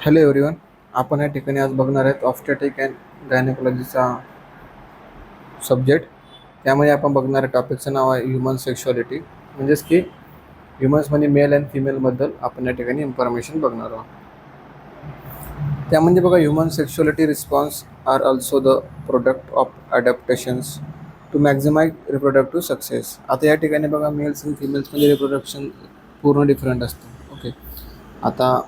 Hello everyone. आपण या ठिकाणी आज बघणार आहेत ऑब्स्टेट्रिक अँड गायनेकॉलॉजीचा सब्जेक्ट. त्यामध्ये आपण बघणार टॉपिकचं नाव आहे ह्युमन सेक्शुअलिटी, म्हणजेच की ह्युमन्समध्ये मेल अँड फिमेलबद्दल आपण या ठिकाणी इन्फॉर्मेशन बघणार आहोत. त्यामध्ये बघा, human sexuality response are also the product of adaptations to maximise reproductive success. आता या ठिकाणी बघा, मेल्स आणि फिमेल्समध्ये रिप्रोडक्शन पूर्ण डिफरंट असतं. ओके, आता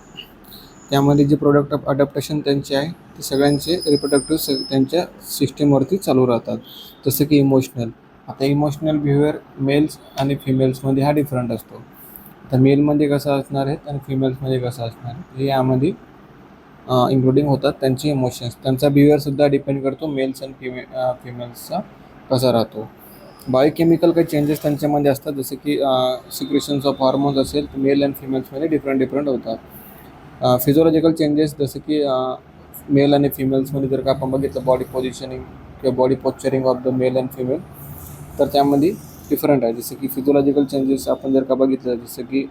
त्यामध्ये जे प्रोडक्ट ऑफ अडॅप्टेशन त्यांचे आहे ते सगळ्यांचे रिप्रोडक्टिव्ह त्यांच्या सिस्टीमवरती चालू राहतात. जसं की इमोशनल. आता इमोशनल बिहेवियर मेल्स आणि फिमेल्समध्ये हा डिफरंट असतो. आता मेलमध्ये कसं असणार आहे आणि फिमेल्समध्ये कसं असणार आहे हे यामध्ये इन्क्लुडिंग होतात. त्यांचे इमोशन्स, त्यांचा बिहेवियरसुद्धा डिपेंड करतो मेल्स आणि फिमेल्सचा कसा राहतो. बायोकेमिकल काही चेंजेस त्यांच्यामध्ये असतात, जसं की सिक्रेशन्स ऑफ हॉर्मोन्स असेल तर मेल अँड फिमेल्समध्ये डिफरंट होतात. फिजिओलॉजिकल चेंजेस जसं की मेल आणि फिमेल्समध्ये जर का आपण बघितलं बॉडी पोझिशनिंग किंवा body posturing of the male and female, तर त्यामध्ये डिफरंट आहे. जसं की फिजिओलॉजिकल चेंजेस आपण जर का बघितलं, जसं की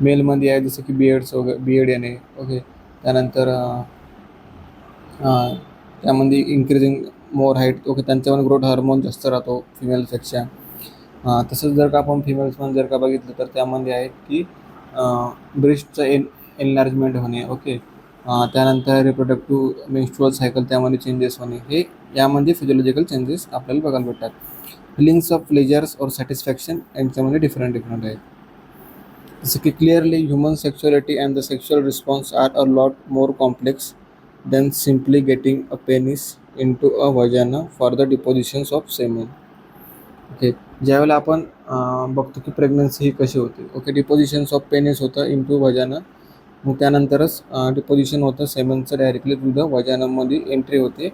मेलमध्ये आहे जसं की बियर्ड येणे. ओके, त्यानंतर त्यामध्ये इन्क्रीजिंग मोर हाईट. ओके, त्यांच्यामध्ये ग्रोथ हार्मोन जास्त राहतो फिमेल्सपेक्षा. तसंच जर का आपण फिमेल्समध्ये जर का बघितलं तर त्यामध्ये आहेत की ब्रेस्टचं एनलार्जमेंट होणे. ओके, त्यानंतर रिप्रोडक्टिव्ह मेन्स्ट्रुअल सायकल त्यामध्ये चेंजेस होणे, हे यामध्ये फिजिओलॉजिकल चेंजेस आपल्याला बघायला भेटतात. फिलिंग्स ऑफ प्लेजर्स और सॅटिस्फॅक्शन यांच्यामध्ये डिफरंट आहेत. जसं की clearly human sexuality and the sexual response are a lot more complex than simply getting a penis into a vagina for the depositions of semen. Okay, ज्यावेळेला आपण बघतो की pregnancy ही कशी होते. ओके, डिपोजिशन्स ऑफ पेनिस होतं in to वजाना, मग त्यानंतरच डिपोजिशन होतं सेमनचं डायरेक्टली टू द वजानामध्ये एंट्री होते,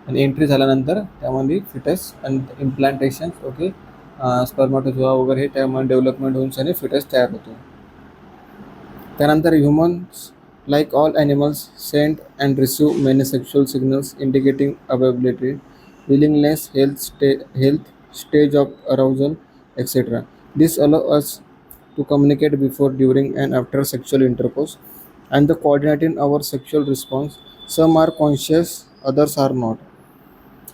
आणि एंट्री झाल्यानंतर त्यामध्ये फिटस आणि इम्प्लांटेशन. ओके, स्पर्माटोझोआ वगैरे हे त्यामध्ये डेव्हलपमेंट होऊन आणि फिटस तयार होतो. त्यानंतर humans like all animals send and receive many sexual signals indicating availability, willingness, health stage of arousal, etc. This allows us to communicate before, during, and after sexual intercourse and the coordinating our sexual response. Some are conscious, others are not.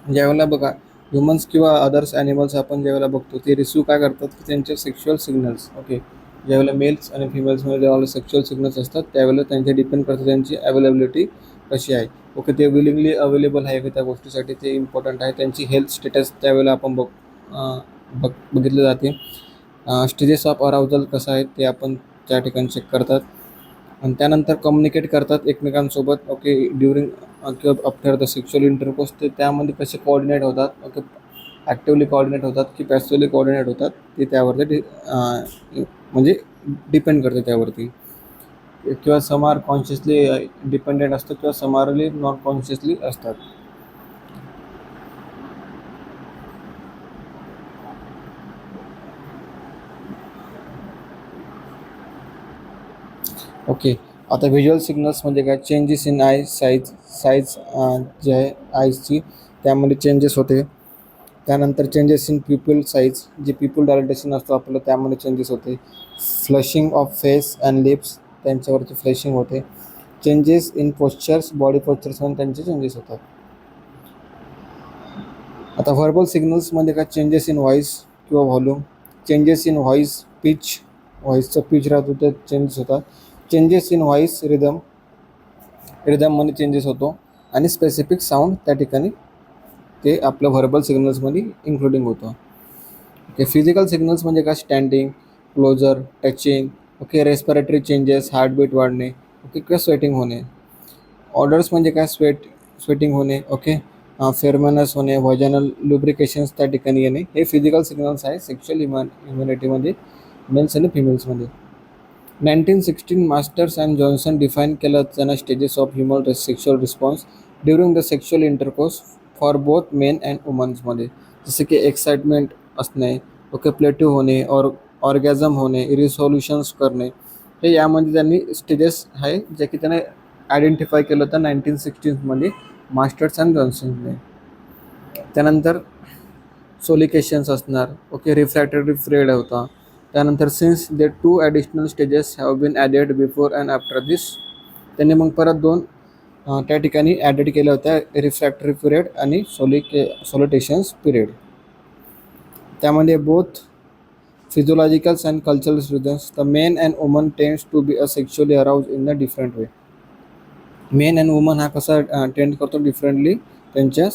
ज्यावेळेला बघा, humans किंवा others animals आपण ज्यावेळेला बघतो ते receive काय करतात की त्यांचे सेक्शुअल सिग्नल्स. ओके, ज्यावेळेला मेल्स आणि फिमेल्समध्ये ज्यावेळेला सेक्शुअल सिग्नल्स असतात त्यावेळेला त्यांचे डिपेंड करतं त्यांची अवेलेबिलिटी कशी आहे. ओके, ते विलिंगली अवेलेबल आहे की त्या गोष्टीसाठी ते इम्पॉर्टंट आहे. त्यांची हेल्थ स्टेटस त्यावेळेला आपण बघितलं जाते. स्टेजेस ऑफ अराउजल कसं आहे ते आपण त्या ठिकाणी चेक करतात, आणि त्यानंतर कम्युनिकेट करतात एकमेकांसोबत. ओके, ड्युरिंग किंवा आफ्टर द सेक्शुअल इंटरकोर्स ते त्यामध्ये कसे कोऑर्डिनेट होतात. ओके, ॲक्टिवली कोऑर्डिनेट होतात की पॅसिवली कोऑर्डिनेट होतात ते त्यावरती म्हणजे डिपेंड करते त्यावरती. किंवा समार कॉन्शियसली डिपेंडेंट असतं किंवा समारली नॉन कॉन्शियसली असतात. ओके, आता व्हिज्युअल सिग्नल्स म्हणजे काय, चेंजेस इन आय साईज जे आहे आईजची त्यामध्ये चेंजेस होते. त्यानंतर चेंजेस इन प्युपल साईज, जे प्युपल डायलेटेशन असतो आपलं त्यामध्ये चेंजेस होते. Flushing of face and lips, त्यांच्यावरती फ्लशिंग होते. चेंजेस इन पोश्चर्स, बॉडी पोश्चर्समध्ये त्यांचे चेंजेस होतात. आता व्हर्बल सिग्नल्समध्ये काय, चेंजेस इन व्हॉईस किंवा volume, changes in voice pitch, व्हॉईसचं पिच राहतो ते चेंजेस होतात. चेंजेस इन व्हॉईस रिदममध्ये चेंजेस होतो, आणि स्पेसिफिक साऊंड त्या ठिकाणी ते आपलं व्हर्बल सिग्नल्समध्ये इन्क्लुडिंग होतं. ओके, फिजिकल सिग्नल्स म्हणजे काय, standing, closer, touching. Okay, respiratory changes, heartbeat वाढणे. ओके, किंवा स्वेटिंग होणे. ऑर्डर्स म्हणजे काय, स्वेटिंग होणे. ओके, फेरमनस होणे, व्हॉजनल लुब्रिकेशन्स त्या ठिकाणी येणे, हे फिजिकल सिग्नल्स आहे सेक्शुअल ह्युमॅनिटीमध्ये मेल्स आणि फिमेल्समध्ये. 1916 मास्टर्स अँड जॉन्सन डिफाईन केलं त्यांना stages of human sexual response during the sexual intercourse for both men and वुमन्समध्ये. जसं की एक्साइटमेंट असणे. ओके, प्लेटिव्ह होणे, ऑर्गॅझम होणे, रिसोल्युशन्स करणे, हे यामध्ये त्यांनी स्टेजेस आहे जे की त्याने आयडेंटिफाय केलं होतं 1916मध्ये मास्टर्स अँड जॉन्सनने. त्यानंतर सोलिकेशन्स असणार. ओके, रिफ्रॅक्टरी फ्रेड होता. त्यानंतर since they 2 additional stages have been added before and after this त्यांनी मग परत दोन त्या ठिकाणी ॲडेड केल्या होत्या, रिफ्रॅक्टरी पिरियड आणि सोलिटेशन्स पिरियड. त्यामध्ये both physiologicals and cultural reasons the men and women tends to be sexually arouse in the different way. Men and women हा कसा टेंड करतो डिफरंटली, त्यांच्या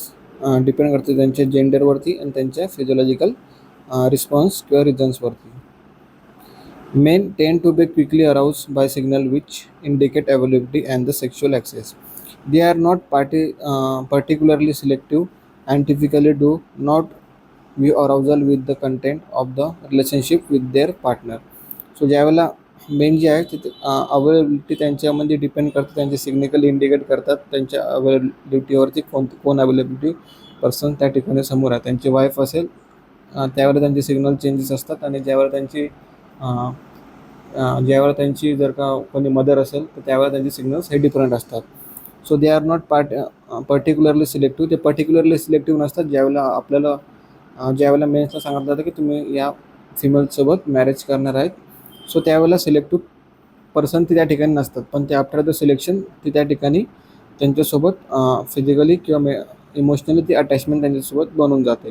डिपेंड करते त्यांच्या जेंडरवरती आणि त्यांच्या फिजिओलॉजिकल रिस्पॉन्स किंवा रिझन्सवरती. Men tend to be quickly aroused by signal which indicate availability and the sexual access. They are not particularly selective and typically do not view arousal with the content of the relationship with their partner. So ज्यावेळेला main जे आहे ते availability त्यांच्यामध्ये depend करते, त्यांचे सिग्निकल indicate करतात त्यांच्या अवेलेबिलिटीवरती कोण अवेलेबिलिटी पर्सन त्या ठिकाणी समोर आहे. त्यांची वाईफ असेल त्यावेळेला त्यांचे सिग्नल चेंजेस असतात, आणि ज्यावेळेला त्यांची जर का कोणी मदर असेल तर त्यावेळेला त्यांचे सिग्नल्स हे डिफरंट असतात. So they are not particularly selective. ते पर्टिक्युलरली सिलेक्टिव्ह नसतात. ज्यावेळेला मेन्सला सांगितलं जातं की तुम्ही या फिमेलसोबत मॅरेज करणार आहेत, सो त्यावेळेला सिलेक्टिव्ह पर्सन ती त्या ठिकाणी नसतात, पण ते आफ्टर द सिलेक्शन ती त्या ठिकाणी त्यांच्यासोबत फिजिकली किंवा इमोशनली ती अटॅचमेंट त्यांच्यासोबत बनून जाते.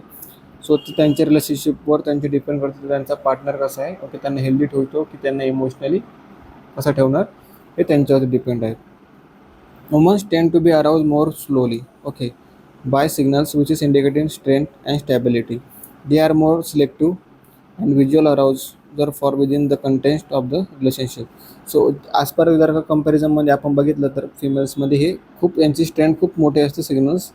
सो ती त्यांच्या रिलेशनशिपवर त्यांचे डिपेंड करते, त्यांचा पार्टनर कसा आहे, ओके, त्यांना हेल्दी ठेवतो की त्यांना इमोशनली कसा ठेवणार हे त्यांच्यावरती डिपेंड आहे. Womens tend to be arouse more slowly, okay, by signals which is indicating strength and stability. They are more selective and visual arouse जर for within the context of the relationship. So as per जर का कंपॅरिझनमध्ये आपण बघितलं तर फिमेल्समध्ये हे खूप यांची strength खूप मोठी असते सिग्नल्स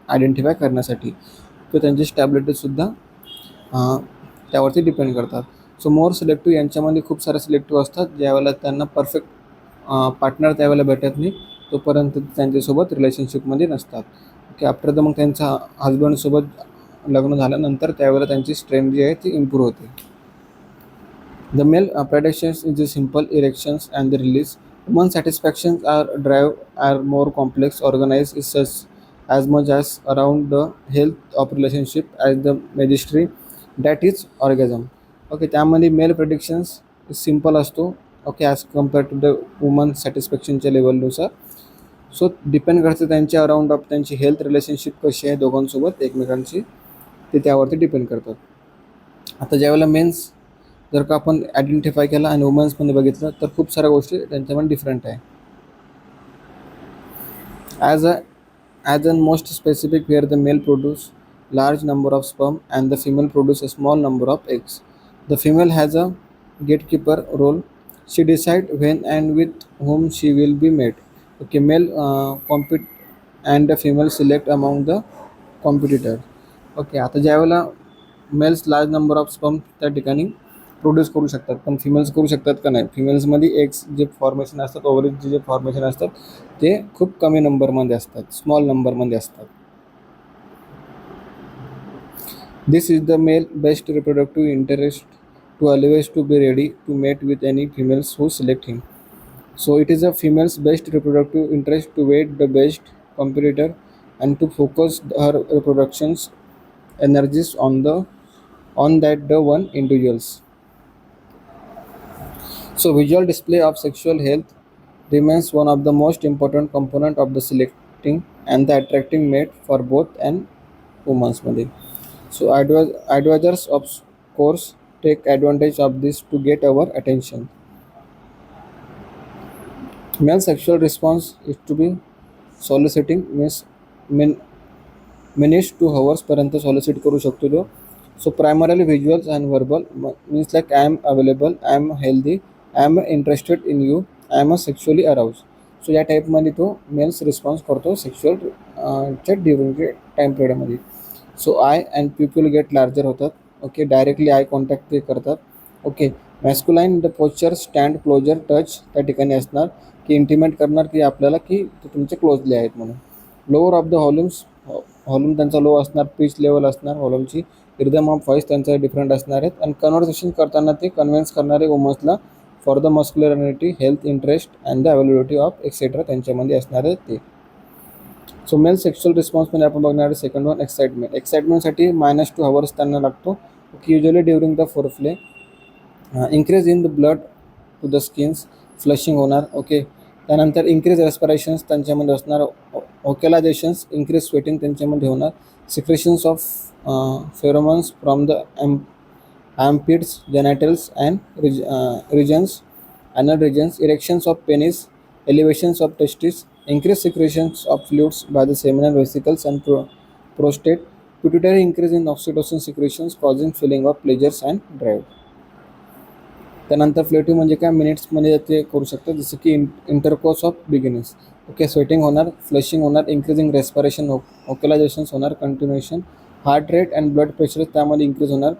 आयडेंटिफाय करण्यासाठी, किंवा त्यांची स्टॅबिलिटीसुद्धा त्यावरती डिपेंड करतात. सो मोर सिलेक्टिव्ह यांच्यामध्ये खूप सारे सिलेक्टिव्ह असतात. ज्यावेळेला त्यांना परफेक्ट पार्टनर त्यावेळेला भेटत नाही तोपर्यंत त्यांच्यासोबत रिलेशनशिपमध्ये नसतात. ओके, आफ्टर द मग त्यांच्या हजबंडसोबत लग्न झाल्यानंतर त्यावेळेला त्यांची स्ट्रेंथ जी आहे ती इम्प्रूव्ह होते. The male predictions is the simple erections and the release. Women satisfactions are more complex, organized is such as much as around the health of relationship as the magistry that is orgasm. Okay, त्यामध्ये male predictions simple असतो, okay, as compare to the women सॅटिस्फॅक्शनच्या लेवलनुसार. So depend करते त्यांच्या around of त्यांची health relationship कशी आहे दोघांसोबत एकमेकांची, ते त्यावरती डिपेंड करतात. आता ज्यावेळेला मेन्स जर का आपण आयडेंटिफाय केला आणि वुमन्समध्ये बघितलं तर खूप साऱ्या गोष्टी त्यांच्यामध्ये डिफरंट आहे. As an most specific where the male produce large number of sperm and the female produce a small number of eggs. The female has a gatekeeper role. She decide when and with whom she will be mate. Okay, male compete and the female select among the competitor. Okay, आता ज्यावेळेला males large number of sperm त्या ठिकाणी produce करू शकतात, पण females करू शकतात का नाही. फिमेल्समध्ये एग्स जे फॉर्मेशन असतात, ओव्हरीजचे जे फॉर्मेशन असतात ते खूप कमी नंबरमध्ये असतात, स्मॉल नंबरमध्ये असतात. This is the male best reproductive interest to always to be ready to mate with any females who select him. So it is a female's best reproductive interest to wait the best competitor and to focus her reproduction's energies on that the one individuals. So visual display of sexual health remains one of the most important component of the selecting and the attracting mate for both and women's मध्ये. So advisors of course take advantage of this to get our attention. Male sexual response is to be soliciting minutes to hours पर्यंत solicit करू शकतो तो. So primarily visuals and verbal means like I am available, I am healthy, I am interested in you, I am sexually aroused. So या टाईपमध्ये तो males response करतो sexual च्या during time पिरियडमध्ये. So eye and pupil get larger होतात, okay, directly eye contact ते करतात. Okay, masculine the posture stand closer touch त्या ठिकाणी असणार की इंटिमेट करणार की आपल्याला की ते तुमचे क्लोजली आहेत म्हणून. लोअर ऑफ द व्हॉल्यूम त्यांचा लो असणार, पिच लेवल असणार व्हॉल्यूमची, रिदम ऑफ व्हॉइस त्यांचा डिफरंट असणार आहेत, आणि कन्व्हर्सेशन करताना ते कन्व्हिन्स करणारे वुमन्सला for the muscularity, health interest and the availability of etcetera त्यांच्यामध्ये असणार आहेत ते. सो मेल सेक्शुअल रिस्पॉन्समध्ये आपण बघणार सेकंड वन एक्साइटमेंट. एक्साइटमेंटसाठी -2 hours त्यांना लागतो. Okay, usually during the foreplay increase in the blood to the skins, flushing होणार. ओके, त्यानंतर इन्क्रीज रेस्पिरेशन्स त्यांच्यामध्ये असणार, ओकॅलायझेशन्स इन्क्रीज स्वेटिंग त्यांच्यामध्ये होणार, secretions of pheromones from the armpits, genitals and regions, anal regions, erections of penis, elevations of testes, increased secretions of fluids by the seminal vesicles and prostate, pituitary increase in oxytocin secretions causing feeling of pleasures and drive. त्यानंतर फ्लेटिव्ह म्हणजे काय, मिनिट्समध्ये ते करू शकतात, जसं की intercourse of beginnings. Okay, sweating होणार, flushing होणार, इन्क्रीजिंग रेस्पिरेशन, ओकॅलायझेशन्स होणार, continuation, heart rate and blood pressure त्यामध्ये इन्क्रीज होणार,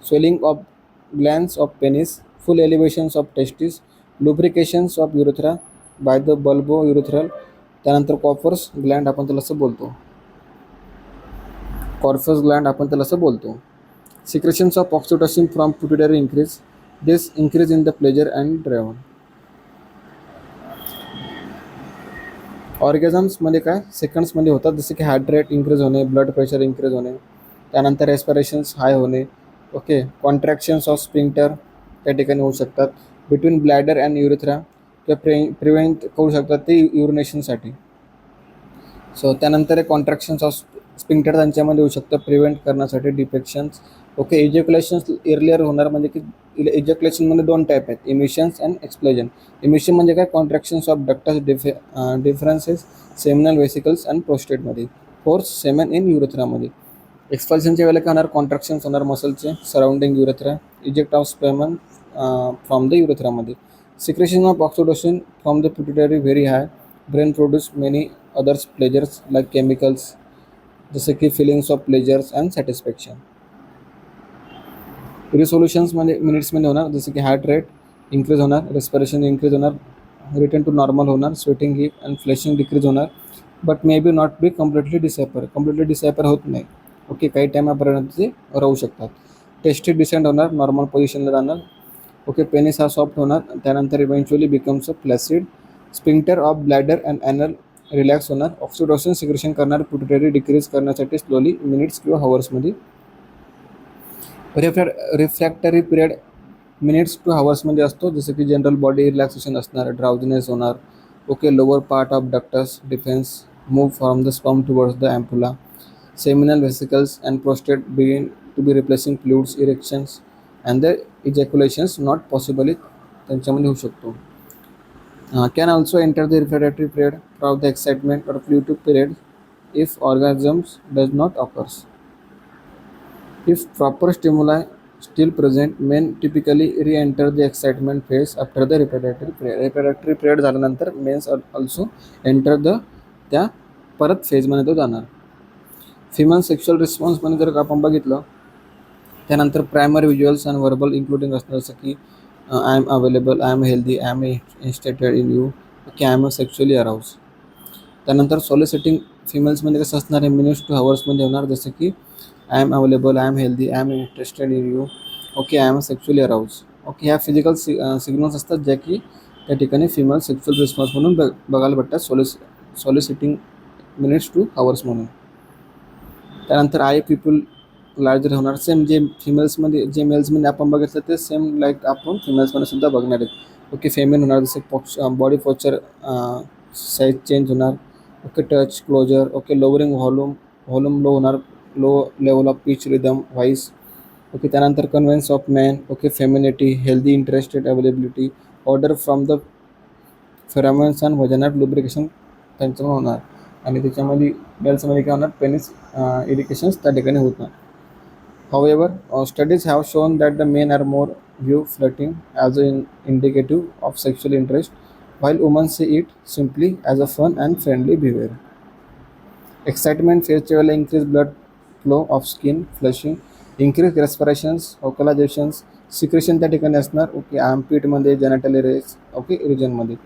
swelling of glans of penis, full elevations of testis, lubrications of urethra by the bulbourethral. त्यानंतर corpus gland आपण त्याला असं बोलतो, कॉर्पस ग्लँड आपण त्याला असं बोलतो. Secretions of oxytocin from pituitary increase, this increase in the pleasure and driven. ऑर्गॅझम्समध्ये काय सेकंड्समध्ये होतात, जसे की हार्ट रेट इन्क्रीज होणे, ब्लड प्रेशर इन्क्रीज होणे, त्यानंतर रेस्पिरेशन्स हाय होणे. ओके, कॉन्ट्रॅक्शन्स ऑफ स्पिंक्टर त्या ठिकाणी होऊ शकतात, बिटवीन ब्लॅडर अँड युरेथ्रा किंवा प्रिव्हेंट करू शकतात ते युरिनेशनसाठी. सो त्यानंतर कॉन्ट्रॅक्शन्स ऑफ स्पिंक्टर त्यांच्यामध्ये होऊ शकतं प्रिव्हेंट करण्यासाठी डिफेक्शन्स. ओके, इजॅक्युलेशन्स एर्लियर होणार, म्हणजे की इजॅक्युलेशनमध्ये 2 टाईप आहेत, इमिशन्स अँड एक्सप्लोजन. इमिशन म्हणजे काय, contractions of ductus deferens seminal vesicles and प्रोस्टेटमध्ये, फोर्स सेमन इन युरेथ्रामध्ये. एक्सपल्शनच्या वेळेला काय होणार, कॉन्ट्रॅक्शन्स होणार मसलचे surrounding urethra, eject of semen from the युरेथ्रामध्ये. Secretion of oxytocin from the pituitary very high, brain produce many others pleasures like chemicals, जसे की feelings of pleasures and satisfaction. रिसोल्युशन्समध्ये मिनिट्समध्ये होणार, जसे की हार्ट रेट इन्क्रीज होणार, रेस्पिरेशन इन्क्रीज होणार, रिटर्न टू नॉर्मल होणार, sweating heat and flushing decrease होणार, but may be not be completely disappear होत नाही. ओके, काही टायमापर्यंत ते राहू शकतात. टेस्टी डिसेंट होणार, नॉर्मल पोझिशनला जाणार. ओके, पेनिस हा सॉफ्ट होणार, त्यानंतर eventually becomes a flaccid, sphincter of bladder and anal relax होणार, ऑक्सिटोसिन सिक्रेशन करणार, पिट्युटरी डिक्रीज करण्यासाठी स्लोली मिनिट्स किंवा हवर्समध्ये. रिफ्रॅक्टरी पिरियड मिनिट्स टू हवर्समध्ये असतो, जसं की जनरल बॉडी रिलॅक्सेशन असणार, ड्राउझनेस होणार. Okay, lower part of ductus deferens move from the sperm towards the ampulla, seminal vesicles and prostate begin to be replacing fluids, erections and the ejaculations not possibly त्यांच्यामध्ये होऊ शकतो. Can also enter the refractory period throughout the excitement or fluid period if orgasms does not occurs. If proper stimuli still present, men typically re-enter the excitement phase after the reproductory period. Reproductory period झाल्यानंतर men's also enter the त्या परत फेजमध्ये तो जाणार. Female sexual रिस्पॉन्समध्ये जर आपण बघितलं, त्यानंतर primary visuals and verbal including असतं, जसं की I am available, I am healthy, I am interested in you, की आय एम सेक्शुअली अराउज. त्यानंतर सॉलिसिटिंग फिमेल्समध्ये कसं असणार आहे, मिनिट्स टू हवर्समध्ये होणार, जसं की I am available, I am healthy, I am interested in you, okay, I am sexually arouse. Okay, ह्या फिजिकल सिग्नल्स असतात ज्या की त्या ठिकाणी फिमेल सेक्शुअल रिस्पॉन्स म्हणून बघायला भेटतात, सॉलिसिटिंग मिनिट्स टू हवर्स म्हणून. त्यानंतर आय पीपल लार्जर होणार, सेम जे फिमेल्समध्ये जे मेल्समध्ये आपण बघितलं ते सेम लाईक आपण फिमेल्समध्ये सुद्धा बघणार आहेत. ओके, फेमिन होणार, जसे बॉडी पोस्चर साईज चेंज होणार. Okay, touch closer. Okay, lowering volume low होणार, low level of pitch, rhythm, voice. Okay, त्यानंतर convince of man. Okay, femininity, healthy, interested, availability, order from the pheromones and vaginal lubrication त्यांच्यामुळे होणार. आणि त्याच्यामध्ये गर्ल्समध्ये काय होणार, penis इरिकेशन्स त्या ठिकाणी होत नाही. However, studies have shown that the men are more view flirting as an indicative of sexual interest, while women see it simply as a fun and friendly behavior. Excitement phase वेळेला increased blood flow of skin, flushing, increased respirations, vocalizations, secretion त्या ठिकाणी असणार. Okay, आर्मपिटमध्ये, genital areas, okay, रिजनमध्ये.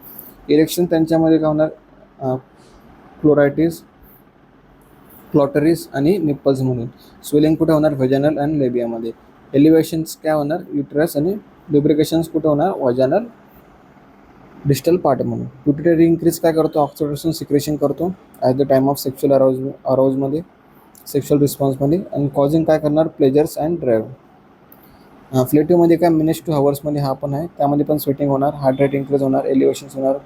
Erection त्यांच्यामध्ये काय होणार, क्लॉटरीज आणि nipples म्हणून. स्वेलिंग कुठे होणार, व्हॅजिनल अँड लेबियामध्ये. एलिव्हेशन्स काय होणार, युटरस, आणि लुब्रिकेशन्स कुठे होणार, व्हॅजिनल डिस्टल पार्ट म्हणून. पिट्युटरी इन्क्रीज काय करतो, ऑक्सिटोसिन सिक्रेशन करतो at the time of sexual अराउजमध्ये, सेक्शुअल रिस्पॉन्समध्ये, आणि कॉझिंग काय करणार, प्लेजर्स अँड ड्राईव्ह. फ्लेटिव्हमध्ये काय मिनिट्स टू हवर्समध्ये हा पण आहे, त्यामध्ये पण स्वेटिंग होणार, हार्ट रेट इन्क्रीज होणार, एलिव्हेशन्स होणार,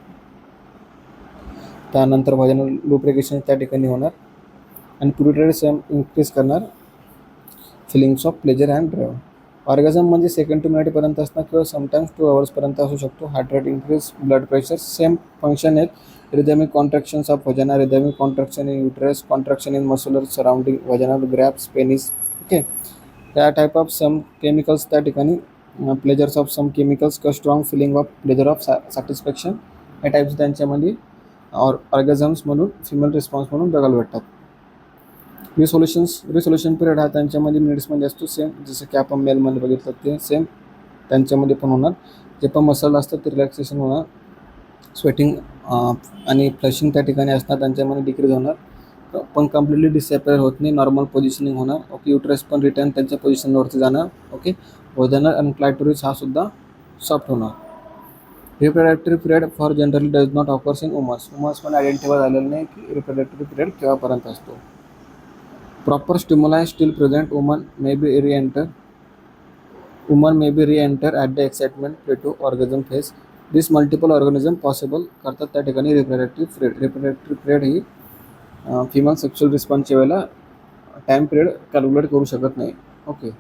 त्यानंतर व्हाजिनल लुब्रिकेशन त्या ठिकाणी होणार आणि प्युरिटरी सेम इन्क्रीज करणार feelings of pleasure and drive. Orgasm म्हणजे सेकंड टू मिनिटपर्यंत असणार किंवा समटाईम्स 2 आवर्सपर्यंत असू शकतो. Heart rate increase, blood pressure, same function आहेत. Rhythmic contractions of vagina, rhythmic contraction in uterus, contraction in muscular surrounding vaginal grasps, penis. Okay, त्या type of some chemicals त्या ठिकाणी प्लेजर्स ऑफ सम केमिकल्स का strong feeling of pleasure of satisfaction या types त्यांच्यामध्ये ऑर्गॅझम्स म्हणून female response म्हणून बघायला भेटतात. रिसोल्युशन पिरियड हा त्यांच्यामध्ये मिनिट्समध्ये असतो सेम, जसं की आपण मेलमध्ये बघितलं ते सेम त्यांच्यामध्ये पण होणार. जे पण मसल असतात ते रिलॅक्सेशन होणार, स्वेटिंग आणि फ्लशिंग त्या ठिकाणी असणार त्यांच्यामध्ये डिक्रीज होणार, पण कम्प्लिटली डिसअपेअर होत नाही, नॉर्मल पोझिशनिंग होणार. ओके, युटरस पण रिटर्न त्यांच्या पोझिशनवरती जाणार. ओके, व्हाजिनल आणि क्लायटोरिस हा सुद्धा सॉफ्ट होणार. Refractory period for generally does not occurs in womans पण आयडेंटिफाय झालेलं नाही की रिप्रोडक्टरी पिरियड केव्हापर्यंत असतो. Proper stimuli still present, woman may be re-enter at the excitement plateau orgasm phase. This multiple organism possible करतात त्या ठिकाणी रिप्रोडक्टरी पिरियड ही फिमेल सेक्शुअल रिस्पॉन्सच्या वेळेला टाईम पिरियड कॅल्क्युलेट करू शकत नाही. ओके,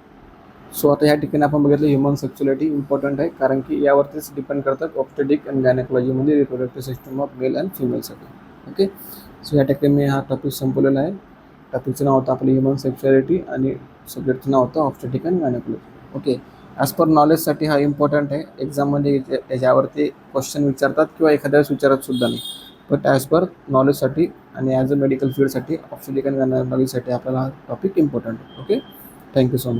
सो आता ह्या ठिकाणी आपण बघितलं ह्युमन सेक्शुअलिटी इम्पॉर्टंट आहे, कारण की यावरतीच डिपेंड करतात ऑब्स्टेटिक अँड गायनेकॉलॉजीमध्ये reproductive system of male and फिमेलसाठी. ओके, सो या ठिकाणी मी हा टॉपिक संपवलेला आहे. टॉपिकचं नाव होतं आपलं ह्युमन सेक्शुअलिटी आणि सब्जेक्टचं नाव होतं obstetric and gynaecology. Okay, as per नॉलेजसाठी हा इम्पॉर्टंट आहे. एक्झाममध्ये त्याच्यावरती क्वेश्चन विचारतात किंवा एखाद्या वेळेस विचारत सुद्धा नाही, बट ॲज पर नॉलेजसाठी आणि ॲज अ मेडिकल फील्डसाठी ऑब्स्टेटिक अँड गायनेकॉलॉजीसाठी आपल्याला हा टॉपिक इम्पॉर्टंट आहे. Okay, thank you so much.